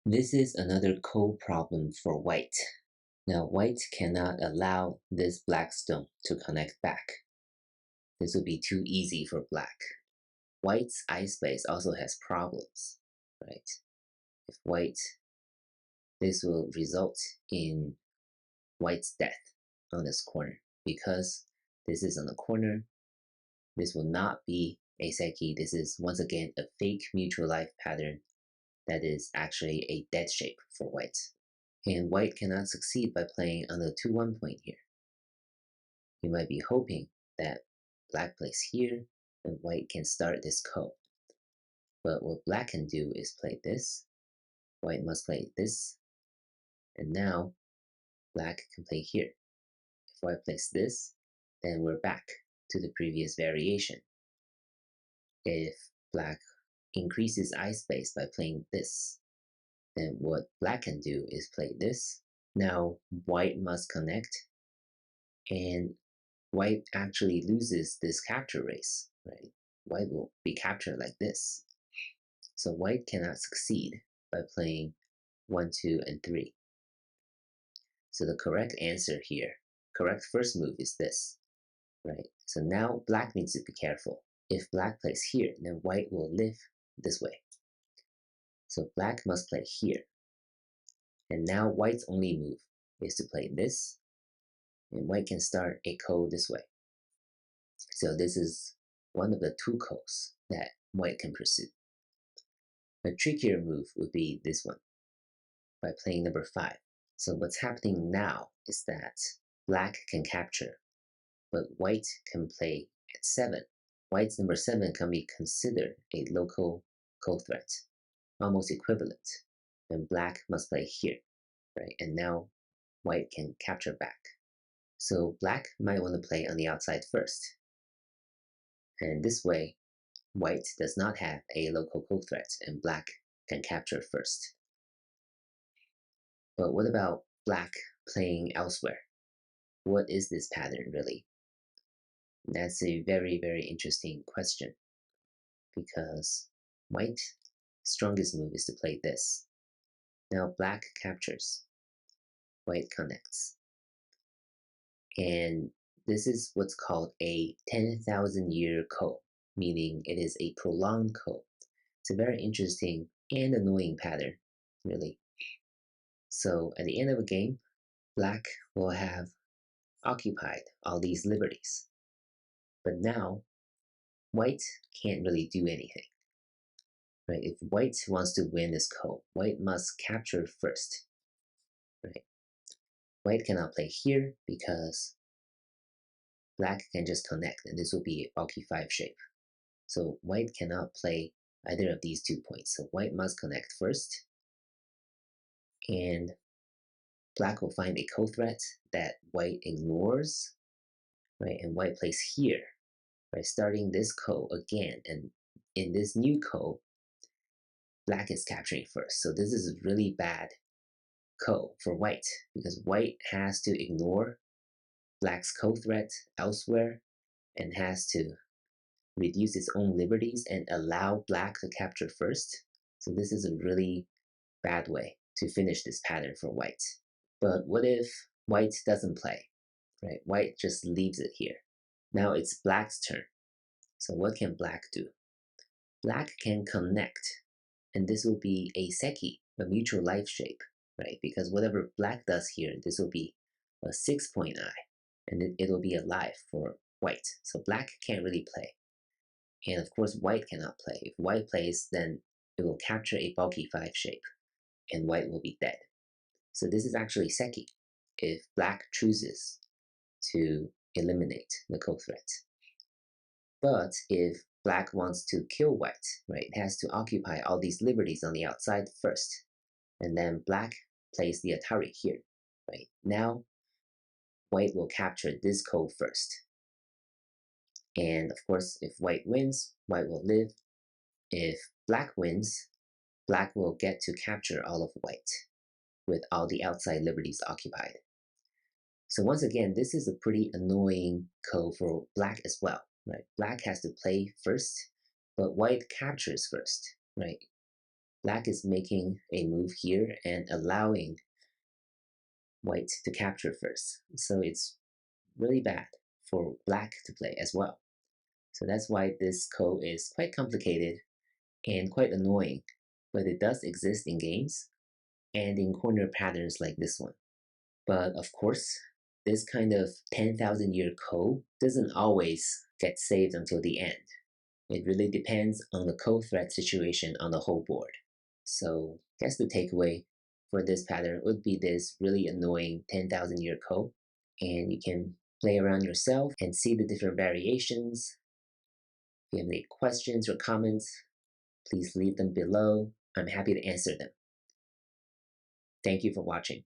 This is another code problem for white. Now, white cannot allow this black stone to connect back. This would be too easy for black. White's eye space also has problems, right? If white, this will result in white's death on this corner because this is on the corner. This will not be a seki. This is once again a fake mutual life pattern that is actually a dead shape for white. And white cannot succeed by playing on the 2-1 point here. You might be hoping that black plays here and white can start this ko. But what black can do is play this, white must play this, and now black can play here. If white plays this, then we're back to the previous variation. If black increases eye space by playing this, then what black can do is play this. Now white must connect, and white actually loses this capture race, right? White will be captured like this. So white cannot succeed by playing 1, 2, and 3. So the correct answer here, correct first move is this, right? So now black needs to be careful. If black plays here, then white will live this way. So black must play here. And now white's only move is to play this, and white can start a ko this way. So this is one of the 2 kos that white can pursue. A trickier move would be this one, by playing number 5. So what's happening now is that black can capture, but white can play at 7. White's number 7 can be considered a local ko threat, almost equivalent, and black must play here, right? And now white can capture back. So black might want to play on the outside first. And this way, white does not have a local ko threat and black can capture first. But what about black playing elsewhere? What is this pattern really? That's a very, very interesting question because white's strongest move is to play this. Now black captures, white connects. And this is what's called a 10,000-year ko, meaning it is a prolonged ko. It's a very interesting and annoying pattern, really. So at the end of a game, black will have occupied all these liberties. But now, white can't really do anything. Right? If white wants to win this ko, white must capture first. Right? White cannot play here because black can just connect, and this will be a bulky 5 shape. So white cannot play either of these 2 points. So white must connect first, and black will find a ko threat that white ignores, right? And white plays here, right? Starting this ko again, and in this new ko, black is capturing first. So this is a really bad ko for white because white has to ignore black's ko threat elsewhere and has to reduce its own liberties and allow black to capture first. So this is a really bad way to finish this pattern for white. But what if white doesn't play, right? White just leaves it here. Now it's black's turn. So what can black do? Black can connect, and this will be a seki, a mutual life shape, right? Because whatever black does here, this will be a 6-point eye, and it'll be alive for white. So black can't really play. And of course, white cannot play. If white plays, then it will capture a bulky 5 shape, and white will be dead. So this is actually seki if black chooses to eliminate the ko threat. But if black wants to kill white, right, it has to occupy all these liberties on the outside first. And then black plays the Atari here, right? Now, white will capture this ko first. And of course, if white wins, white will live. If black wins, black will get to capture all of white with all the outside liberties occupied. So once again, this is a pretty annoying ko for black as well, right? Black has to play first, but white captures first, right? Black is making a move here and allowing white to capture first. So it's really bad for black to play as well. So that's why this ko is quite complicated and quite annoying, but it does exist in games and in corner patterns like this one. But of course, this kind of 10,000 year ko doesn't always get saved until the end. It really depends on the ko threat situation on the whole board. So I guess the takeaway for this pattern would be this really annoying 10,000 year ko, and you can play around yourself and see the different variations. If you have any questions or comments, please leave them below. I'm happy to answer them. Thank you for watching.